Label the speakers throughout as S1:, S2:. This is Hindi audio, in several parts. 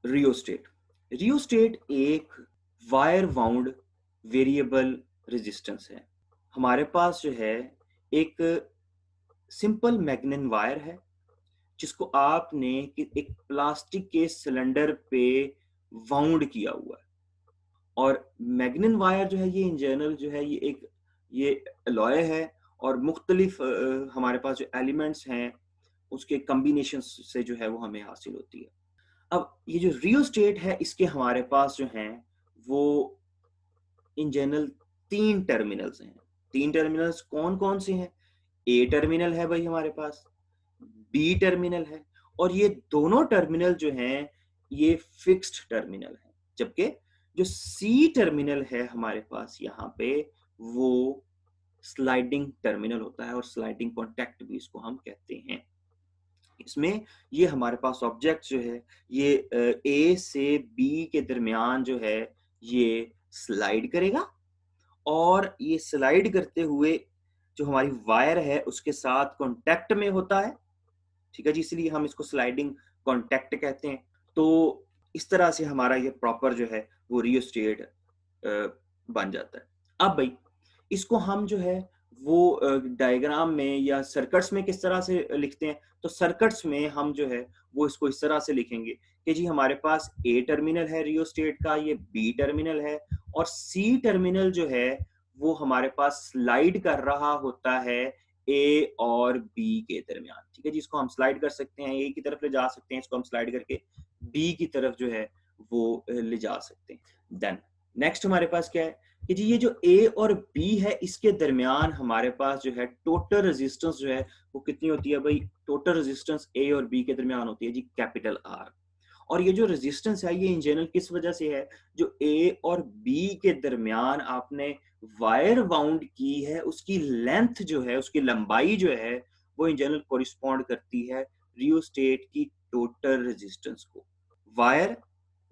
S1: रियोस्टेट। रियोस्टेट एक वायर वाउंड वेरिएबल रेजिस्टेंस है। हमारे पास जो है एक सिंपल मैग्नेट वायर है जिसको आपने एक प्लास्टिक के सिलेंडर पे वाउंड किया हुआ है। और मैग्नेट वायर जो है ये इन जनरल जो है ये अलॉय है और मुख्तलिफ हमारे पास जो एलिमेंट्स हैं उसके कम्बिनेशन से जो है वो हमें हासिल होती है। अब ये जो रियोस्टेट है इसके हमारे पास जो हैं वो इन जनरल 3 टर्मिनल्स हैं। 3 टर्मिनल्स कौन-कौन से हैं? ए टर्मिनल है भाई हमारे पास, बी टर्मिनल है और ये दोनों टर्मिनल जो हैं ये फिक्स्ड टर्मिनल हैं। जबकि जो सी टर्मिनल है हमारे पास यहाँ पे वो स्लाइडिंग टर्मिनल होता है और स्लाइडिंग कॉन्टैक्ट भी इसको हम कहते हैं। इसमें ये हमारे पास ऑब्जेक्ट जो है ये ए से बी के दरमियान जो है ये स्लाइड करेगा और ये स्लाइड करते हुए जो हमारी वायर है उसके साथ कांटेक्ट में होता है। ठीक है जी, इसलिए हम इसको स्लाइडिंग कांटेक्ट कहते हैं। तो इस तरह से हमारा ये प्रॉपर जो है वो रियोस्टेट बन जाता है। अब भाई इसको हम जो है वो डायग्राम में या सर्किट्स में किस तरह से लिखते हैं, तो सर्किट्स में हम जो है वो इसको इस तरह से लिखेंगे कि जी हमारे पास ए टर्मिनल है रियोस्टेट का, ये बी टर्मिनल है और सी टर्मिनल जो है वो हमारे पास स्लाइड कर रहा होता है ए और बी के दरमियान। ठीक है जी, इसको हम स्लाइड कर सकते हैं, ए की तरफ ले जा सकते हैं, इसको हम स्लाइड करके बी की तरफ जो है वो ले जा सकते हैं। देन नेक्स्ट हमारे पास क्या है कि जी ये जो ए और बी है इसके दरमियान हमारे पास जो है टोटल रेजिस्टेंस जो है वो कितनी होती है भाई? टोटल रेजिस्टेंस ए और बी के दरमियान होती है जी कैपिटल आर। और ये जो रेजिस्टेंस है ये इन जनरल किस वजह से है? जो ए और बी के दरमियान आपने वायर वाउंड की है उसकी लेंथ जो है, उसकी लंबाई जो है वो इन जनरल कोरिस्पॉन्ड करती है रियोस्टेट की टोटल रेजिस्टेंस को। वायर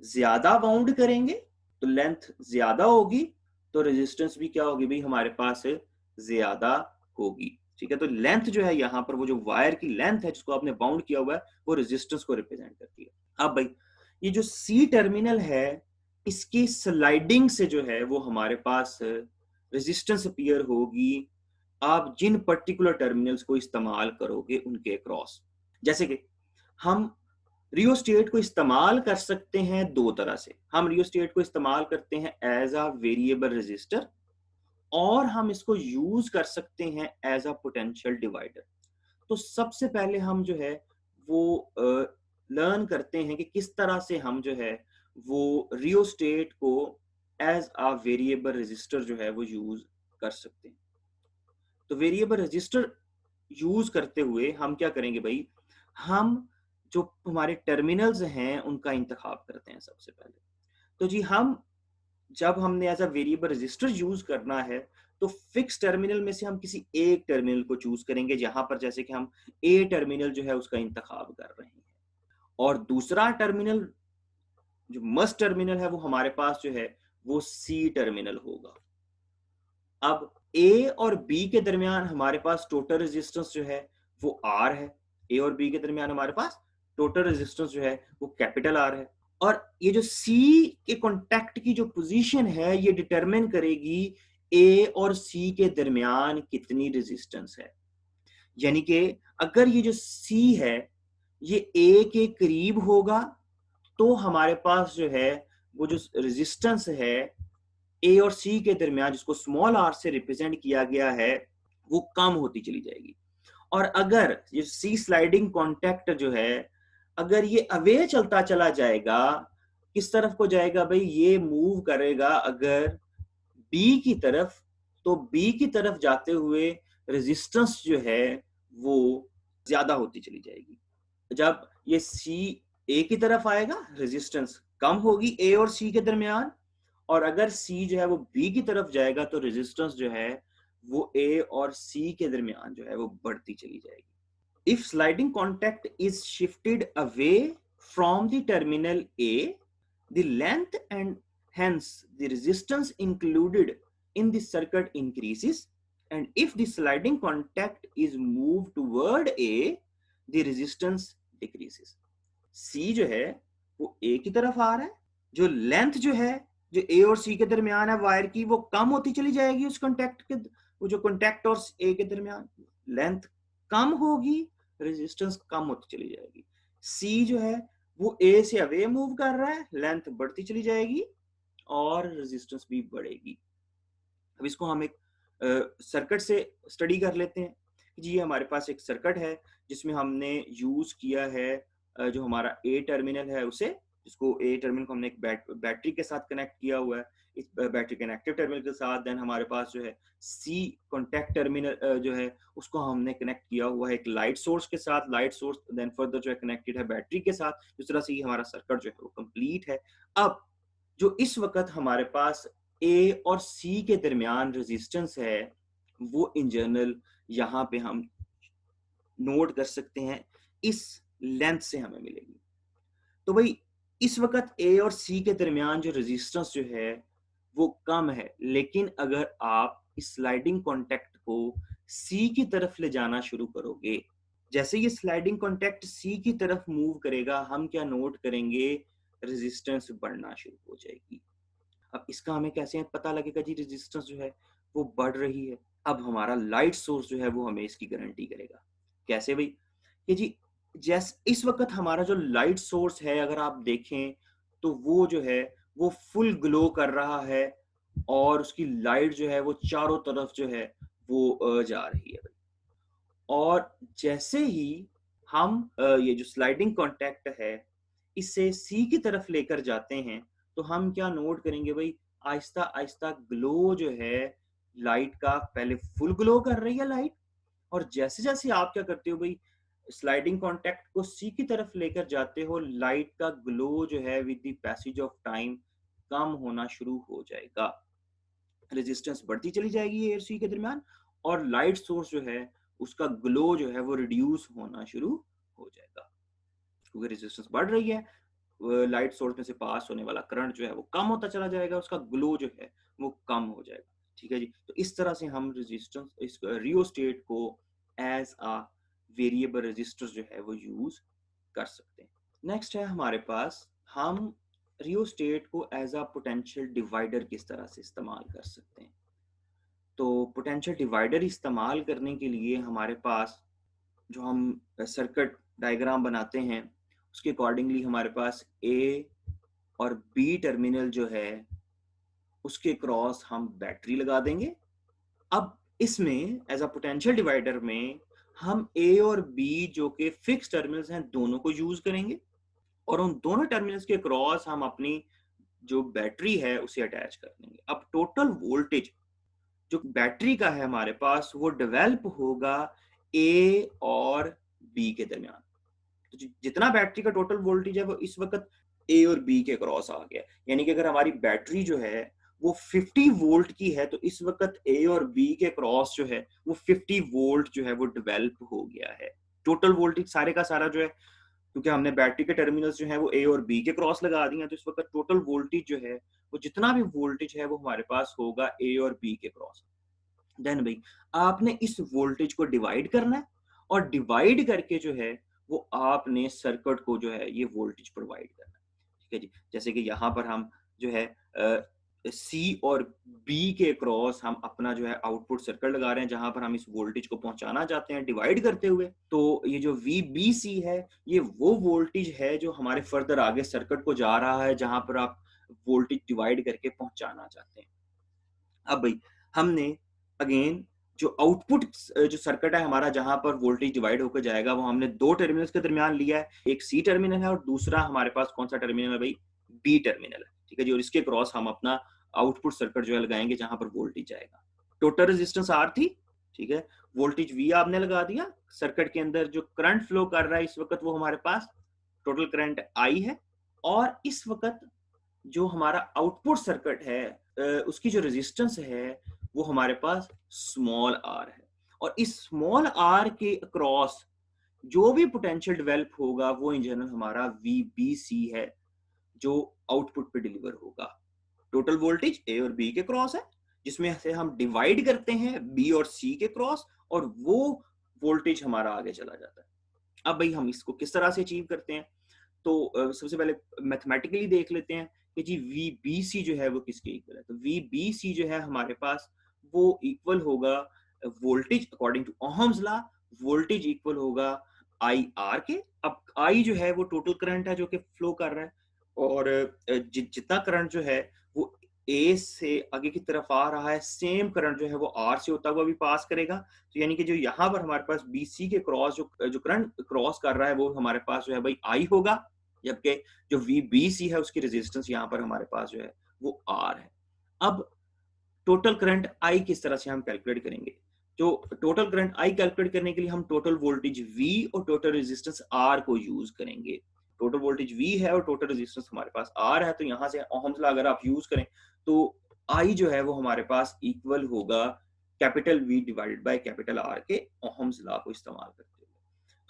S1: ज्यादा वाउंड करेंगे तो लेंथ ज्यादा होगी, तो रेजिस्टेंस भी क्या होगी भाई हमारे पास ज्यादा होगी। ठीक है, तो लेंथ जो है यहाँ पर वो जो वायर की लेंथ है जिसको आपने बाउंड किया हुआ है वो रेजिस्टेंस को रिप्रेजेंट करती है। अब भाई ये जो सी टर्मिनल है इसकी स्लाइडिंग से जो है वो हमारे पास रेजिस्टेंस अपीयर होगी आप जिन पर्टिकुलर टर्मिनल्स को इस्तेमाल करोगे उनके क्रॉस। जैसे कि हम रियोस्टेट को इस्तेमाल कर सकते हैं दो तरह से। हम रियोस्टेट को इस्तेमाल करते हैं एज अ वेरिएबल रेजिस्टर और हम इसको यूज कर सकते हैं एज अ पोटेंशियल डिवाइडर। तो सबसे पहले हम जो है वो लर्न करते हैं कि किस तरह से हम जो है वो रियोस्टेट को एज अ वेरिएबल रेजिस्टर जो है वो यूज कर सकते हैं। तो वेरिएबल रजिस्टर यूज करते हुए हम क्या करेंगे भाई, हम जो हमारे टर्मिनल्स हैं उनका इंतखाब करते हैं सबसे पहले। तो जी हम जब हमने as a variable resistor use करना है तो फिक्स टर्मिनल में से हम किसी एक टर्मिनल को चूज करेंगे, जहां पर जैसे कि हम ए टर्मिनल जो है उसका इंतखाब कर रहे हैं और दूसरा टर्मिनल जो मस्ट टर्मिनल है वो हमारे पास जो है वो सी टर्मिनल होगा। अब ए और बी के दरमियान हमारे पास टोटल रेजिस्टेंस जो है वो आर है। ए और बी के दरमियान हमारे पास टोटल रेजिस्टेंस जो है वो कैपिटल आर है। और ये जो सी के कॉन्टैक्ट की जो पोजीशन है ये डिटरमिन करेगी ए और सी के दरमियान कितनी रेजिस्टेंस है। यानी कि अगर ये जो सी है ये ए के करीब होगा तो हमारे पास जो है वो जो रेजिस्टेंस है ए और सी के दरमियान जिसको स्मॉल आर से रिप्रेजेंट किया गया है वो कम होती चली जाएगी। और अगर ये सी स्लाइडिंग कॉन्टैक्ट जो है अगर ये अवे चलता चला जाएगा, किस तरफ को जाएगा भाई? ये मूव करेगा अगर बी की तरफ, तो बी की तरफ जाते हुए रेजिस्टेंस जो है वो ज्यादा होती चली जाएगी। जब ये सी ए की तरफ आएगा रेजिस्टेंस कम होगी ए और सी के दरमियान, और अगर सी जो है वो बी की तरफ जाएगा तो रेजिस्टेंस जो है वो ए और सी के दरमियान जो है वो बढ़ती चली जाएगी। If sliding contact is shifted away from the terminal A, the length and hence the resistance included in the circuit increases, and if the sliding contact is moved toward A, the resistance decreases. C जो है वो ए की तरफ आ रहा है, जो लेंथ जो है जो ए और सी के दरमियान है वायर की, वो कम होती चली जाएगी उस कॉन्टैक्ट के, वो जो कॉन्टैक्ट और ए के दरमियान लेंथ कम होगी, रेजिस्टेंस कम होती चली जाएगी। सी जो है वो ए से अवे मूव कर रहा है, लेंथ बढ़ती चली जाएगी और रेजिस्टेंस भी बढ़ेगी। अब इसको हम एक सर्किट से स्टडी कर लेते हैं। जी हमारे पास एक सर्किट है जिसमें हमने यूज किया है जो हमारा ए टर्मिनल है उसे, जिसको ए टर्मिनल को हमने एक बैटरी के साथ कनेक्ट किया हुआ है, इस बैटरी के नेगेटिव टर्मिनल के साथ। देन हमारे पास जो है सी कॉन्टैक्ट टर्मिनल जो है उसको हमने कनेक्ट किया हुआ है एक लाइट सोर्स के साथ, लाइट सोर्स देन फर्दर जो है कनेक्टेड है बैटरी के साथ। इस तरह से ही हमारा सर्किट जो है वो कंप्लीट है। अब जो इस वक्त हमारे पास ए और सी के दरमियान रेजिस्टेंस है वो इन जनरल यहाँ पे हम नोट कर सकते हैं, इस लेंथ से हमें मिलेगी। तो भाई इस वक्त ए और सी के दरमियान जो रेजिस्टेंस जो है वो कम है, लेकिन अगर आप इस स्लाइडिंग कॉन्टैक्ट को सी की तरफ ले जाना शुरू करोगे, जैसे ये स्लाइडिंग कॉन्टैक्ट सी की तरफ मूव करेगा, हम क्या नोट करेंगे, रेजिस्टेंस बढ़ना शुरू हो जाएगी। अब इसका हमें कैसे पता लगेगा जी रेजिस्टेंस जो है वो बढ़ रही है? अब हमारा लाइट सोर्स जो है वो हमें इसकी गारंटी करेगा। कैसे भाई? कि जी जैस इस वक्त हमारा जो लाइट सोर्स है अगर आप देखें तो वो जो है वो फुल ग्लो कर रहा है और उसकी लाइट जो है वो चारों तरफ जो है वो जा रही है भाई। और जैसे ही हम ये जो स्लाइडिंग कॉन्टैक्ट है इसे सी की तरफ लेकर जाते हैं, तो हम क्या नोट करेंगे भाई, आहिस्ता आहिस्ता ग्लो जो है लाइट का, पहले फुल ग्लो कर रही है लाइट, और जैसे जैसे आप क्या करते हो भाई स्लाइडिंग कॉन्टैक्ट को सी की तरफ लेकर जाते हो, लाइट का ग्लो जो है with the passage of time कम होना शुरू हो जाएगा, रेजिस्टेंस बढ़ती चली जाएगी ए और सी के दरमियान, और लाइट सोर्स जो है उसका ग्लो जो है वो रिड्यूस होना शुरू हो जाएगा, क्योंकि रेजिस्टेंस बढ़ रही है, लाइट सोर्स में से पास होने वाला करंट जो है वो कम होता चला जाएगा, उसका ग्लो जो है वो कम हो जाएगा। ठीक है जी, तो इस तरह से हम रेजिस्टेंस इस रियोस्टेट को एज अ वेरिएबल रेजिस्टर जो है वो यूज कर सकते हैं। नेक्स्ट है हमारे पास, हम रियोस्टेट को एज अ पोटेंशियल डिवाइडर किस तरह से इस्तेमाल कर सकते हैं। तो पोटेंशियल डिवाइडर इस्तेमाल करने के लिए हमारे पास जो हम सर्किट डायग्राम बनाते हैं उसके अकॉर्डिंगली हमारे पास ए और बी टर्मिनल जो है उसके क्रॉस हम बैटरी लगा देंगे। अब इसमें एज अ पोटेंशियल डिवाइडर में हम ए और बी जो कि फिक्स टर्मिनल्स हैं दोनों को यूज करेंगे, और उन दोनों टर्मिनल्स के क्रॉस हम अपनी जो बैटरी है उसे अटैच कर देंगे। अब टोटल वोल्टेज जो बैटरी का है हमारे पास वो डेवलप होगा ए और बी के दरमियान। तो जितना बैटरी का टोटल वोल्टेज है वो इस वक्त ए और बी के क्रॉस आ गया, यानी कि अगर हमारी बैटरी जो है वो 50 वोल्ट की है तो इस वक्त ए और बी के क्रॉस जो है वो 50 वोल्ट जो है वो डेवलप हो गया है। टोटल वोल्टेज सारे का सारा जो है, क्योंकि हमने बैटरी के टर्मिनल्स जो है वो ए और बी के क्रॉस लगा दिए हैं, तो इस वक्त टोटल वोल्टेज जो है वो जितना भी वोल्टेज है वो हमारे पास होगा ए और बी के क्रॉस। देन भाई आपने इस वोल्टेज को डिवाइड करना है, और डिवाइड करके जो है वो आपने सर्किट को जो है ये वोल्टेज प्रोवाइड करना है। ठीक है जी, जैसे कि यहाँ पर हम जो है सी और बी के क्रॉस हम अपना जो है आउटपुट सर्किट लगा रहे हैं जहां पर हम इस वोल्टेज को पहुंचाना चाहते हैं डिवाइड करते हुए। तो ये जो वी बी सी है ये वो वोल्टेज है जो हमारे फर्दर आगे सर्किट को जा रहा है जहां पर आप वोल्टेज डिवाइड करके पहुंचाना चाहते हैं। अब भाई हमने अगेन जो आउटपुट जो सर्किट है हमारा जहां पर वोल्टेज डिवाइड होकर जाएगा वो हमने दो टर्मिनल्स के दरमियान लिया है, एक सी टर्मिनल है और दूसरा हमारे पास कौन सा टर्मिनल है भाई, बी टर्मिनल है। ठीक है जी, और इसके क्रॉस हम अपना आउटपुट सर्किट जो है लगाएंगे जहां पर वोल्टेज जाएगा। टोटल रेजिस्टेंस आर थी, ठीक है, वोल्टेज वी आपने लगा दिया, सर्किट के अंदर जो करंट फ्लो कर रहा है इस वक्त वो हमारे पास टोटल करंट आई है, और इस वक्त जो हमारा आउटपुट सर्किट है उसकी जो रेजिस्टेंस है वो हमारे पास स्मॉल आर है, और इस स्मॉल आर के अक्रॉस जो भी पोटेंशियल डेवलप होगा वो इन जनरल हमारा वीबीसी है जो आउटपुट पे डिलीवर होगा। टोटल वोल्टेज ए और बी के क्रॉस है जिसमें से हम डिवाइड करते हैं बी और सी के क्रॉस, और वो वोल्टेज हमारा आगे चला जाता है। अब भाई हम इसको किस तरह से अचीव करते हैं, तो सबसे पहले मैथमेटिकली देख लेते हैं कि जी VBC जो है वो किसके इक्वल है। तो VBC जो है हमारे पास वो इक्वल होगा voltage according to Ohm's law, voltage equal होगा IR के। अब I जो है वो टोटल करंट है जो कि फ्लो कर रहा है, और जितना करंट जो है वो ए से आगे की तरफ आ रहा है, सेम करंट जो है वो आर से होता हुआ भी पास करेगा। तो यानी कि जो यहाँ पर हमारे पास BC के क्रॉस जो करंट क्रॉस कर रहा है वो हमारे पास जो है भाई आई होगा, जबकि जो VBC है उसकी रेजिस्टेंस यहाँ पर हमारे पास जो है वो आर है। अब टोटल करंट आई किस तरह से हम कैलकुलेट करेंगे? जो टोटल करंट आई कैलकुलेट करने के लिए हम टोटल वोल्टेज V और टोटल रेजिस्टेंस R को यूज करेंगे। टोटल वोल्टेज V है और टोटल रेजिस्टेंस हमारे पास R है, तो यहां से ओहम्स लॉ अगर आप यूज करें तो I जो है वो हमारे पास इक्वल होगा capital V divided by capital R के ओहम्स लॉ को इस्तेमाल करते हुए।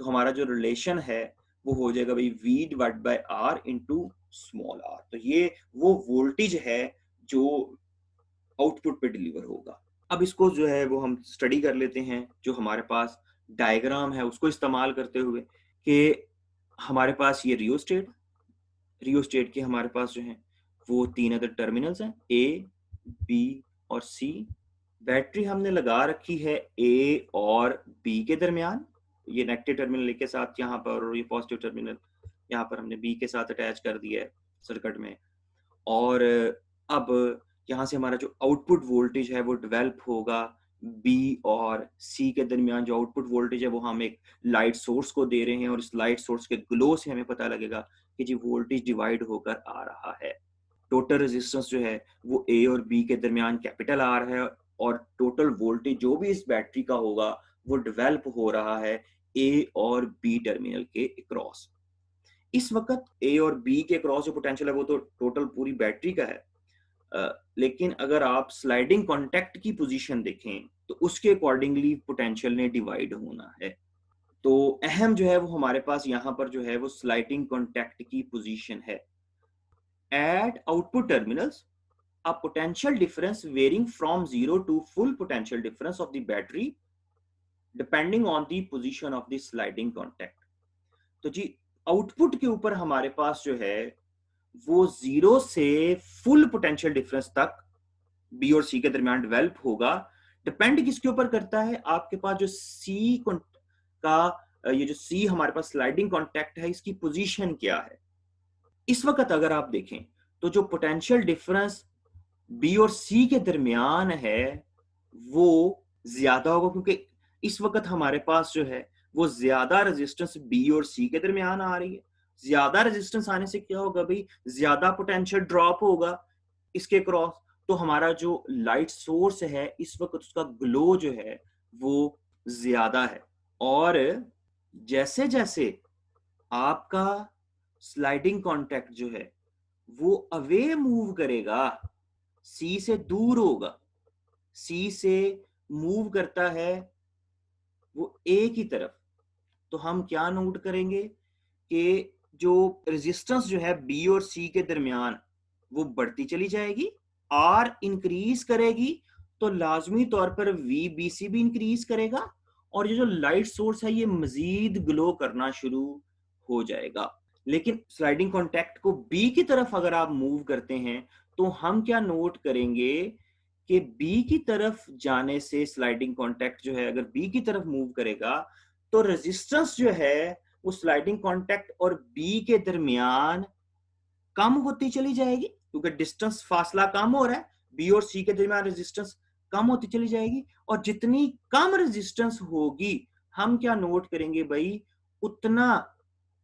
S1: तो हमारा जो रिलेशन है वो हो जाएगा भाई V divide by R into small r। तो ये वो वोल्टेज है जो आउटपुट पे डिलीवर होगा। अब इसको जो है वो हम स्टडी कर लेते हैं, जो हमारे पास डायग्राम है उसको इस्तेमाल करते हुए, कि हमारे पास ये रियोस्टेट के हमारे पास जो है वो तीन अदर टर्मिनल्स हैं, ए, बी और सी। बैटरी हमने लगा रखी है ए और बी के दरमियान, ये नेगेटिव टर्मिनल के साथ यहाँ पर, और ये पॉजिटिव टर्मिनल यहाँ पर हमने बी के साथ अटैच कर दिया है सर्किट में। और अब यहाँ से हमारा जो आउटपुट वोल्टेज है वो डेवलप होगा बी और सी के दरमियान। जो आउटपुट वोल्टेज है वो हम एक लाइट सोर्स को दे रहे हैं, और इस लाइट सोर्स के ग्लो से हमें पता लगेगा कि जी वोल्टेज डिवाइड होकर आ रहा है। टोटल रेजिस्टेंस जो है वो ए और बी के दरमियान कैपिटल आर है, और टोटल वोल्टेज जो भी इस बैटरी का होगा वो डेवलप हो रहा है ए और बी टर्मिनल के क्रॉस। इस वक्त ए और बी के क्रॉस जो पोटेंशियल है वो तो टोटल पूरी बैटरी का है, लेकिन अगर आप स्लाइडिंग कॉन्टैक्ट की पोजीशन देखें तो उसके अकॉर्डिंगली पोटेंशियल ने डिवाइड होना है। तो अहम जो है वो हमारे पास यहाँ पर जो है वो स्लाइडिंग कॉन्टैक्ट की पोजीशन है। At output terminals a potential difference varying from 0 to full potential difference of the battery depending on the position of the sliding contact। तो जी आउटपुट के ऊपर हमारे पास जो है वो 0 से फुल पोटेंशियल डिफरेंस तक बी और सी के दरमियान डेवलप होगा। डिपेंड किसके ऊपर करता है? आपके पास जो सी का ये जो सी हमारे पास स्लाइडिंग कॉन्टैक्ट है इसकी पोजीशन क्या है। इस वक्त अगर आप देखें तो जो पोटेंशियल डिफरेंस बी और सी के दरमियान है वो ज्यादा होगा, क्योंकि इस वक्त हमारे पास जो है वो ज्यादा रेजिस्टेंस बी और सी के दरमियान आ रही है। ज्यादा रेजिस्टेंस आने से क्या होगा भाई? ज्यादा पोटेंशियल ड्रॉप होगा इसके क्रॉस। तो हमारा जो लाइट सोर्स है इस वक्त उसका ग्लो जो है वो ज्यादा है, और जैसे जैसे आपका स्लाइडिंग कॉन्टैक्ट जो है वो अवे मूव करेगा, सी से दूर होगा, सी से मूव करता है वो ए की तरफ, तो हम क्या नोट करेंगे कि जो रेजिस्टेंस जो है बी और सी के दरमियान वो बढ़ती चली जाएगी, आर इंक्रीज करेगी तो लाजमी तौर पर वी बी सी भी इंक्रीज करेगा, और ये जो लाइट सोर्स है ये मजीद ग्लो करना शुरू हो जाएगा। लेकिन स्लाइडिंग कॉन्टैक्ट को बी की तरफ अगर आप मूव करते हैं तो हम क्या नोट करेंगे कि बी की तरफ जाने से स्लाइडिंग कॉन्टैक्ट जो है अगर बी की तरफ मूव करेगा तो रेजिस्टेंस जो है वो स्लाइडिंग कॉन्टैक्ट और बी के दरमियान कम होती चली जाएगी, क्योंकि डिस्टेंस फासला कम हो रहा है, बी और सी के दरमियान रेजिस्टेंस कम होती चली जाएगी। और जितनी कम रेजिस्टेंस होगी हम क्या नोट करेंगे भाई? उतना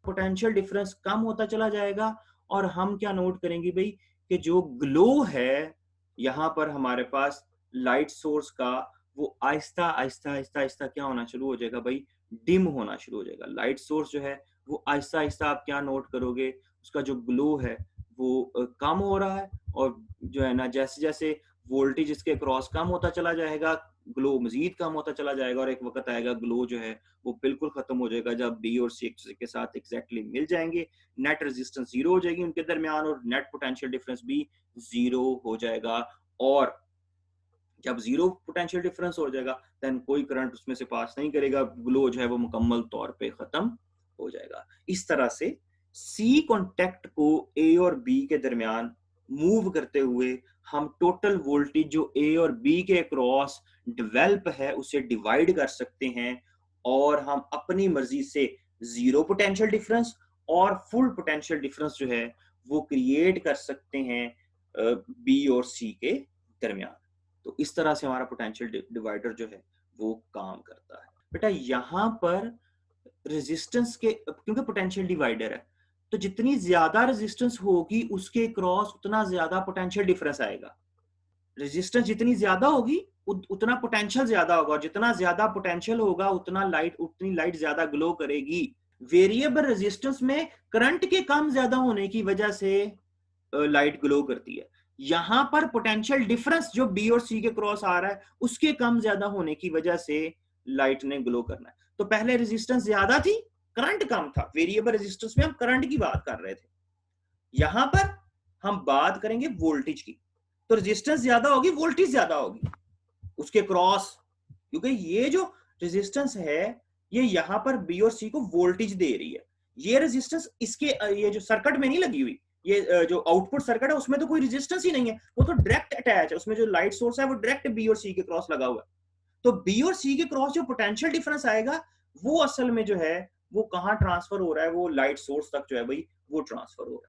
S1: पोटेंशियल डिफरेंस कम होता चला जाएगा। और हम क्या नोट करेंगे भाई? कि जो ग्लो है यहाँ पर हमारे पास लाइट सोर्स का वो आहिस्ता आहिस्ता आहिस्ता आहिस्ता क्या होना शुरू हो जाएगा भाई? डिम होना शुरू हो जाएगा। लाइट सोर्स जो है वो आहिस्ता आहिस्ता आप क्या नोट करोगे? उसका जो ग्लो है वो कम हो रहा है, और जो है ना जैसे जैसे वोल्टेज इसके क्रॉस कम होता चला जाएगा ग्लो मजीद कम होता चला जाएगा, और एक वक्त आएगा ग्लो जो है वो बिल्कुल खत्म हो जाएगा जब बी और सी एक दूसरे के साथ एग्जैक्टली मिल जाएंगे। नेट रेजिस्टेंस जीरो हो जाएगी उनके दरमियान, और नेट पोटेंशियल डिफरेंस भी जीरो हो जाएगा। और जब जीरो पोटेंशियल डिफरेंस हो जाएगा देन कोई करंट उसमें से पास नहीं करेगा, ग्लो जो है वो मुकम्मल तौर पे खत्म हो जाएगा। इस तरह से सी कॉन्टैक्ट को ए और बी के दरमियान मूव करते हुए हम टोटल वोल्टेज जो ए और बी के अक्रॉस डेवलप है उसे डिवाइड कर सकते हैं और हम अपनी मर्जी से जीरो पोटेंशियल डिफरेंस और फुल पोटेंशियल डिफरेंस जो है वो क्रिएट कर सकते हैं बी और सी के दरमियान। तो इस तरह से हमारा पोटेंशियल डिवाइडर जो है वो काम करता है। बेटा यहाँ पर रेजिस्टेंस के, क्योंकि पोटेंशियल डिवाइडर है तो जितनी ज्यादा रेजिस्टेंस होगी उसके क्रॉस उतना ज्यादा पोटेंशियल डिफरेंस आएगा। रेजिस्टेंस जितनी ज्यादा होगी उतना पोटेंशियल ज्यादा होगा और जितना ज्यादा पोटेंशियल होगा उतनी लाइट ज्यादा ग्लो करेगी। वेरिएबल रेजिस्टेंस में करंट के कम ज्यादा होने की वजह से लाइट ग्लो करती है। यहां पर पोटेंशियल डिफरेंस जो बी और सी के क्रॉस आ रहा है उसके कम ज्यादा होने की वजह से लाइट ने ग्लो करना है। तो पहले रेजिस्टेंस ज्यादा थी, करंट कम था। वेरिएबल रेजिस्टेंस में हम करंट की बात कर रहे थे, यहां पर हम बात करेंगे वोल्टेज की। तो रेजिस्टेंस ज्यादा होगी, वोल्टेज ज्यादा होगी उसके क्रॉस, क्योंकि ये जो रेजिस्टेंस है ये यहां पर बी और सी को वोल्टेज दे रही है। ये रेजिस्टेंस इसके ये जो सर्किट में नहीं लगी हुई, ये जो आउटपुट सर्किट है उसमें तो कोई रेजिस्टेंस ही नहीं है, वो तो डायरेक्ट अटैच है। उसमें जो लाइट सोर्स है वो डायरेक्ट बी और सी के क्रॉस लगा हुआ है। तो बी और सी के क्रॉस जो पोटेंशियल डिफरेंस आएगा वो असल में जो है वो कहां ट्रांसफर हो रहा है, वो लाइट सोर्स तक जो है भाई वो ट्रांसफर हो रहा है।